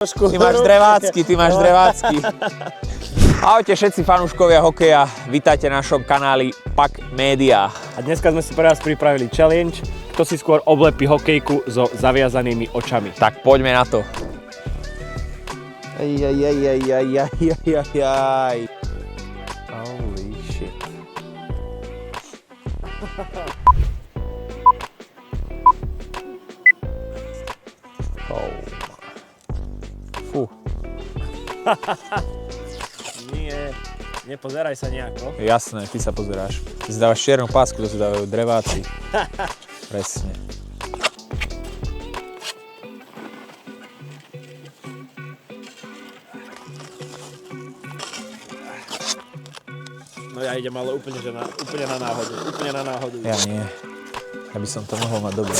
Ty máš drevácky. Ahojte všetci fanúškovia hokeja, vítajte na našom kanáli Pak Media. A dneska sme si pre vás pripravili challenge, kto si skôr oblepí hokejku so zaviazanými očami. Tak poďme na to. Holy shit. Fú. Nie, nepozeraj sa nejako. Jasné, ty sa pozeráš. Ty si dávaš čiernu pásku, to si dávajú dreváci. Presne. No ja idem ale úplne na náhodu. Ja nie. Ja by som to mohol mať dobre.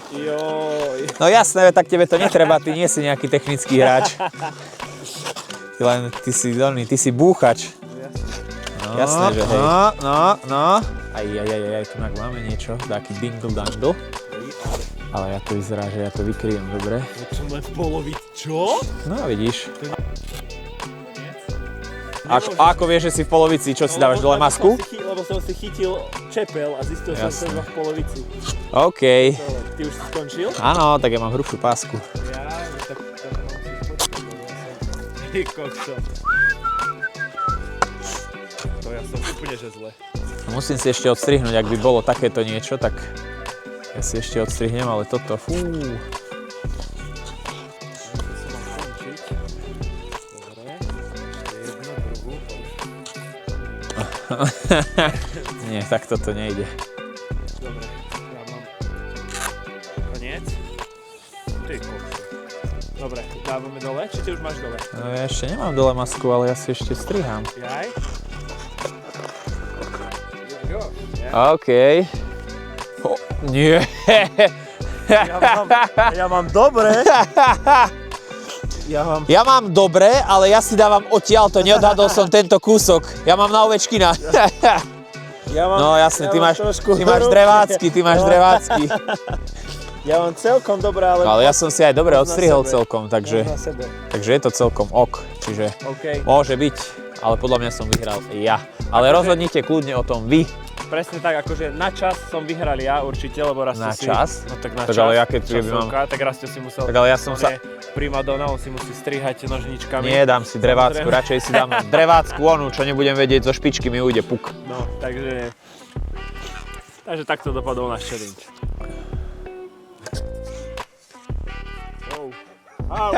Joj. No jasné, tak tebe to netreba, ty nie si nejaký technický hráč. Ty si búchač. No, jasné, že hej. No. Aj, tu máme niečo, taký dingle-dangle. Ale ja to vyzerá, že ja to vykryjem dobre. Som len v polovici. Čo? No vidíš. Ako vieš, že si v polovici, čo si dávaš dole masku? Lebo som si chytil čepel a zistil som, že som v polovici. OK. Ty už si skončil? Áno, tak ja mám hrubšiu pásku. Tak Ty kokso. To ja som úplne že zle. Musím si ešte odstrihnúť, ak by bolo takéto niečo, tak ja si ešte odstrihnem, ale toto, fú. Nie, tak toto nejde. Dobre, ja mám koniec. Ty kokso. Dobre, dávame dole, či ty už máš dole? No ja ešte nemám dole masku, ale ja si ešte strihám. Jaj? OK. Nie. Ja mám dobre. Ja mám dobre, ale ja si dávam odtiaľto, neodhadol som tento kúsok. Ja mám na Ovečkina. No jasne, ty máš drevácky. Ja mám celkom dobre, ale... No, ale ja som si aj dobre odstrihol celkom, takže je to celkom ok. Čiže môže byť, ale podľa mňa som vyhral ja. Ale rozhodnite kľudne o tom vy. Presne tak, akože na čas som vyhral ja určite, lebo raz na si... čas? No tak na tak čas. Ale ja keď mám... Tak raz si musel... Tak ale ja som sa... Primadona, on si musí strihať nožničkami. Nie, dám si drevácku, radšej si dám drevácku onu, čo nebudem vedieť, zo špičky mi ujde puk. No, takže takto dopadol náš challenge. Oh.